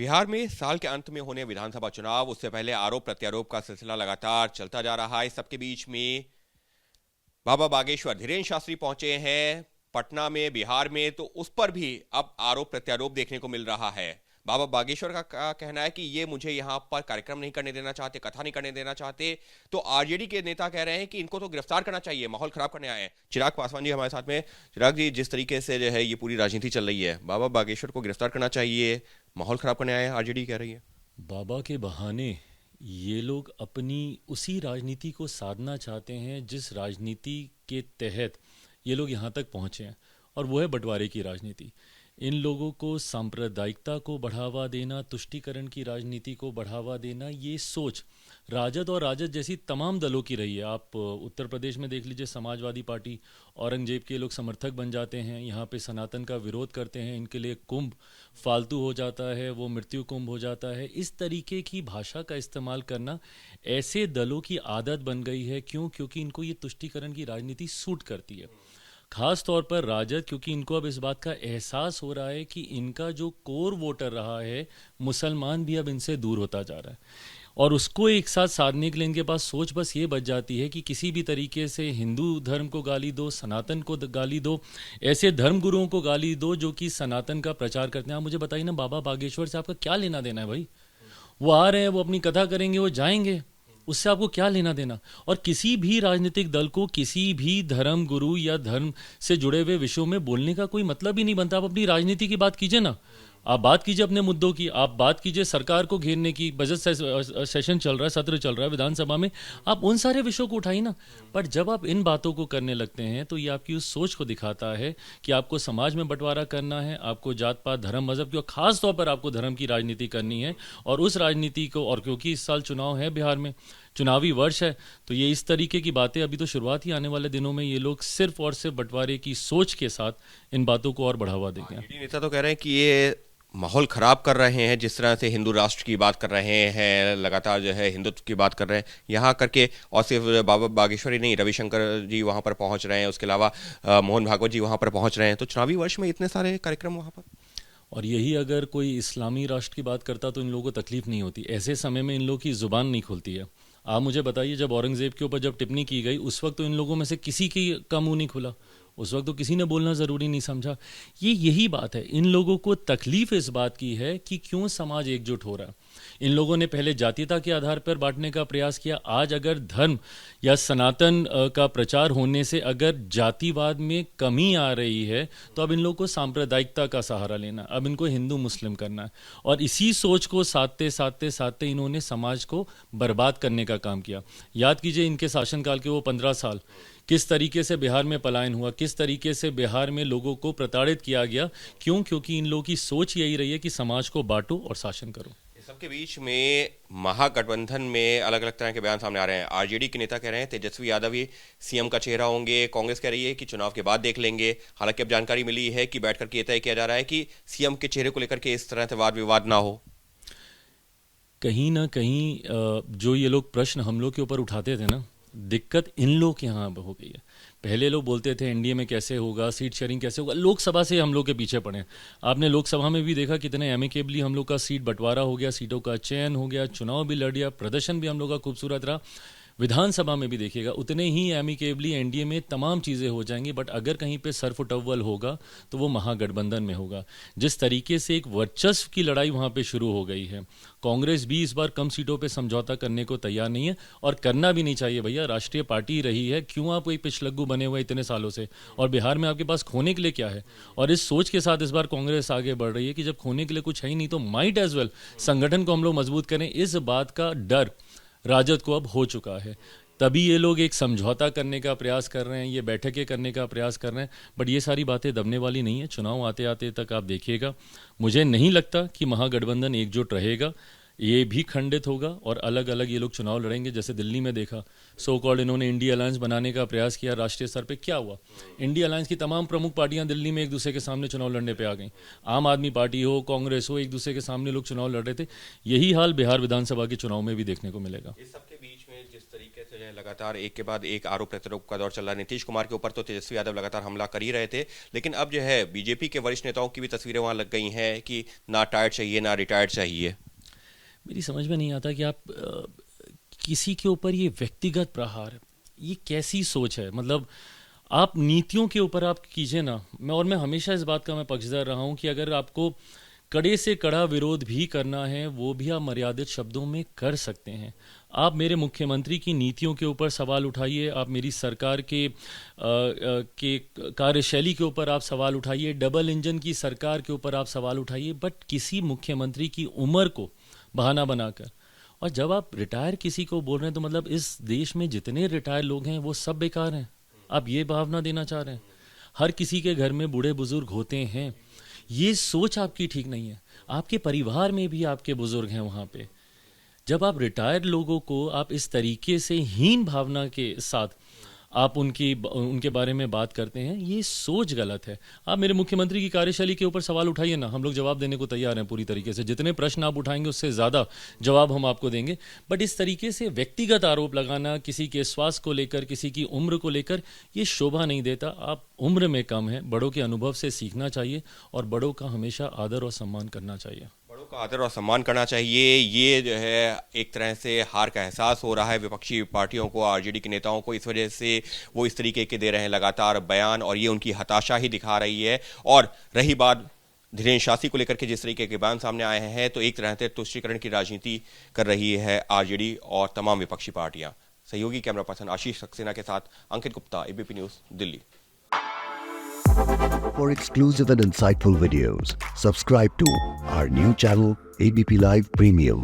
बिहार में साल के अंत में होने विधानसभा चुनाव, उससे पहले आरोप प्रत्यारोप का सिलसिला लगातार चलता जा रहा है। इस सबके बीच में बाबा बागेश्वर धीरेन्द्र शास्त्री पहुंचे हैं पटना में, बिहार में, तो उस पर भी अब आरोप प्रत्यारोप देखने को मिल रहा है। बाबा बागेश्वर का कहना है कि ये मुझे यहां पर कार्यक्रम नहीं करने देना चाहते, कथा नहीं करने देना चाहते। तो आरजेडी के नेता कह रहे हैं कि इनको तो गिरफ्तार करना चाहिए, माहौल खराब करने आए हैं। चिराग पासवान जी हमारे साथ में। चिराग जी, जिस तरीके से जो है ये पूरी राजनीति चल रही है, बाबा बागेश्वर को गिरफ्तार करना चाहिए, माहौल खराब करने आए हैं, आरजेडी कह रही है। बाबा के बहाने ये लोग अपनी उसी राजनीति को साधना चाहते हैं जिस राजनीति के तहत ये लोग यहाँ तक पहुँचे हैं, और वो है बंटवारे की राजनीति। इन लोगों को सांप्रदायिकता को बढ़ावा देना, तुष्टीकरण की राजनीति को बढ़ावा देना, ये सोच राजद और राजद जैसी तमाम दलों की रही है। आप उत्तर प्रदेश में देख लीजिए, समाजवादी पार्टी, औरंगजेब के लोग समर्थक बन जाते हैं, यहाँ पे सनातन का विरोध करते हैं, इनके लिए कुंभ फालतू हो जाता है, वो मृत्यु कुंभ हो जाता है। इस तरीके की भाषा का इस्तेमाल करना ऐसे दलों की आदत बन गई है। क्यों? क्योंकि इनको ये तुष्टीकरण की राजनीति सूट करती है, खास तौर पर राजद, क्योंकि इनको अब इस बात का एहसास हो रहा है कि इनका जो कोर वोटर रहा है मुसलमान भी अब इनसे दूर होता जा रहा है, और उसको एक साथ साधने के लिए इनके पास सोच बस ये बच जाती है कि किसी भी तरीके से हिंदू धर्म को गाली दो, सनातन को गाली दो, ऐसे धर्म गुरुओं को गाली दो जो कि सनातन का प्रचार करते हैं। आप मुझे बताइए ना, बाबा बागेश्वर से आपका क्या लेना देना है भाई? वो आ रहे हैं, वो अपनी कथा करेंगे, वो जाएंगे, उससे आपको क्या लेना देना? और किसी भी राजनीतिक दल को किसी भी धर्म गुरु या धर्म से जुड़े हुए विषयों में बोलने का कोई मतलब ही नहीं बनता। आप अपनी राजनीति की बात कीजिए ना, आप बात कीजिए अपने मुद्दों की, आप बात कीजिए सरकार को घेरने की। बजट सेशन चल रहा है, सत्र चल रहा है विधानसभा में, आप उन सारे विषयों को उठाइए ना। पर जब आप इन बातों को करने लगते हैं तो ये आपकी उस सोच को दिखाता है कि आपको समाज में बंटवारा करना है, आपको जात पात धर्म मजहब की, और खास तौर पर आपको धर्म की राजनीति करनी है। और उस राजनीति को, और क्योंकि इस साल चुनाव है, बिहार में चुनावी वर्ष है, तो ये इस तरीके की बातें, अभी तो शुरुआत ही, आने वाले दिनों में ये लोग सिर्फ और सिर्फ बंटवारे की सोच के साथ इन बातों को और बढ़ावा देंगे। नेता तो कह रहे हैं कि ये माहौल खराब कर रहे हैं, जिस तरह से हिंदू राष्ट्र की बात कर रहे हैं, लगातार जो है हिंदुत्व की बात कर रहे हैं यहाँ करके। और सिर्फ बाबा बागेश्वरी नहीं, रविशंकर जी वहाँ पर पहुँच रहे हैं, उसके अलावा मोहन भागवत जी वहाँ पर पहुँच रहे हैं। तो चुनावी वर्ष में इतने सारे कार्यक्रम वहाँ पर। और यही अगर कोई इस्लामी राष्ट्र की बात करता तो इन लोगों को तकलीफ नहीं होती। ऐसे समय में इन लोगों की जुबान नहीं खुलती है। आप मुझे बताइए, जब औरंगजेब के ऊपर जब टिप्पणी की गई, उस वक्त तो इन लोगों में से किसी की का मुंह नहीं खुला, उस वक्त तो किसी ने बोलना ज़रूरी नहीं समझा। ये यही बात है, इन लोगों को तकलीफ इस बात की है कि क्यों समाज एकजुट हो रहा है। इन लोगों ने पहले जातीयता के आधार पर बांटने का प्रयास किया, आज अगर धर्म या सनातन का प्रचार होने से अगर जातिवाद में कमी आ रही है, तो अब इन लोगों को सांप्रदायिकता का सहारा लेना, अब इनको हिंदू मुस्लिम करना है। और इसी सोच को साधते साधते साधते इन्होंने समाज को बर्बाद करने का काम किया। याद कीजिए इनके शासनकाल के वो 15 साल, किस तरीके से बिहार में पलायन हुआ, किस तरीके से बिहार में लोगों को प्रताड़ित किया गया। क्यों? क्योंकि इन लोगों की सोच यही रही है कि समाज को बांटो और शासन करो। इस सबके बीच में महागठबंधन में अलग अलग तरह के बयान सामने आ रहे हैं। आरजेडी के नेता कह रहे हैं तेजस्वी यादव ही सीएम का चेहरा होंगे, कांग्रेस कह रही है कि चुनाव के बाद देख लेंगे। हालांकि अब जानकारी मिली है कि बैठ करके यह तय किया जा रहा है कि सीएम के चेहरे को लेकर के इस तरह से वाद विवाद ना हो। कहीं ना कहीं जो ये लोग प्रश्न हम लोग के ऊपर उठाते थे ना, दिक्कत इन लोग के यहाँ हो गई है। पहले लोग बोलते थे एनडीए में कैसे होगा, सीट शेयरिंग कैसे होगा, लोकसभा से हम लोग के पीछे पड़े। आपने लोकसभा में भी देखा कितने एमिकेबली हम लोग का सीट बंटवारा हो गया, सीटों का चयन हो गया, चुनाव भी लड़ दिया, प्रदर्शन भी हम लोग का खूबसूरत रहा। विधानसभा में भी देखिएगा उतने ही एमिकेबली एनडीए में तमाम चीज़ें हो जाएंगी। बट अगर कहीं पे सरफुटअव्वल होगा तो वो महागठबंधन में होगा। जिस तरीके से एक वर्चस्व की लड़ाई वहाँ पे शुरू हो गई है, कांग्रेस भी इस बार कम सीटों पे समझौता करने को तैयार नहीं है, और करना भी नहीं चाहिए। भैया, राष्ट्रीय पार्टी रही है, क्यों आप कोई पिछलग्गू बने हुए इतने सालों से? और बिहार में आपके पास खोने के लिए क्या है? और इस सोच के साथ इस बार कांग्रेस आगे बढ़ रही है कि जब खोने के लिए कुछ है ही नहीं तो माइट एज वेल संगठन को हम लोग मजबूत करें। इस बात का डर राजद को अब हो चुका है, तभी ये लोग एक समझौता करने का प्रयास कर रहे हैं, ये बैठकें करने का प्रयास कर रहे हैं। बट ये सारी बातें दबने वाली नहीं है। चुनाव आते आते तक आप देखिएगा, मुझे नहीं लगता कि महागठबंधन एकजुट रहेगा। ये भी खंडित होगा और अलग अलग ये लोग चुनाव लड़ेंगे। जैसे दिल्ली में देखा, सो कॉल्ड इन्होंने इंडिया अलायंस बनाने का प्रयास किया राष्ट्रीय स्तर पे, क्या हुआ? इंडिया अलायंस की तमाम प्रमुख पार्टियां दिल्ली में एक दूसरे के सामने चुनाव लड़ने पे आ गई। आम आदमी पार्टी हो, कांग्रेस हो, एक दूसरे के सामने लोग चुनाव लड़ रहे थे। यही हाल बिहार विधानसभा के चुनाव में भी देखने को मिलेगा। इस सबके बीच में जिस तरीके से हैं लगातार एक के बाद एक आरोप प्रत्यारोप का दौर चल रहा है। नीतीश कुमार के ऊपर तो तेजस्वी यादव लगातार हमला कर ही रहे थे, लेकिन अब जो है बीजेपी के वरिष्ठ नेताओं की भी तस्वीरें वहां लग गई हैं कि ना टायर्ड चाहिए ना रिटायर्ड चाहिए। मेरी समझ में नहीं आता कि आप किसी के ऊपर ये व्यक्तिगत प्रहार, ये कैसी सोच है? मतलब आप नीतियों के ऊपर आप कीजिए ना। मैं हमेशा इस बात का मैं पक्षधर रहा हूँ कि अगर आपको कड़े से कड़ा विरोध भी करना है, वो भी आप मर्यादित शब्दों में कर सकते हैं। आप मेरे मुख्यमंत्री की नीतियों के ऊपर सवाल उठाइए, आप मेरी सरकार के कार्यशैली के ऊपर आप सवाल उठाइए, डबल इंजन की सरकार के ऊपर आप सवाल उठाइए, बट किसी मुख्यमंत्री की उम्र को बहाना बनाकर। और जब आप रिटायर किसी को बोल रहे हैं तो मतलब इस देश में जितने रिटायर लोग हैं वो सब बेकार हैं, आप ये भावना देना चाह रहे हैं? हर किसी के घर में बूढ़े बुजुर्ग होते हैं, ये सोच आपकी ठीक नहीं है। आपके परिवार में भी आपके बुजुर्ग हैं वहाँ पे। जब आप रिटायर्ड लोगों को आप इस तरीके से हीन भावना के साथ आप उनके बारे में बात करते हैं, ये सोच गलत है। आप मेरे मुख्यमंत्री की कार्यशैली के ऊपर सवाल उठाइए ना, हम लोग जवाब देने को तैयार हैं पूरी तरीके से। जितने प्रश्न आप उठाएंगे उससे ज़्यादा जवाब हम आपको देंगे। बट इस तरीके से व्यक्तिगत आरोप लगाना किसी के स्वास्थ्य को लेकर, किसी की उम्र को लेकर, ये शोभा नहीं देता। आप उम्र में कम हैं, बड़ों के अनुभव से सीखना चाहिए और बड़ों का हमेशा आदर और सम्मान करना चाहिए। बड़ों का आदर और सम्मान करना चाहिए। ये जो है एक तरह से हार का एहसास हो रहा है विपक्षी पार्टियों को, आरजेडी के नेताओं को। इस वजह से वो इस तरीके के दे रहे हैं लगातार बयान, और ये उनकी हताशा ही दिखा रही है। और रही बात धीरेन्द्र शास्त्री को लेकर के जिस तरीके के बयान सामने आए हैं, तो एक तरह से तुष्टीकरण की राजनीति कर रही है आरजेडी और तमाम विपक्षी पार्टियां। सहयोगी कैमरा पर्सन आशीष सक्सेना के साथ Ankit Gupta, ABP News, Delhi. For exclusive and insightful videos, subscribe to our new channel ABP Live Premium.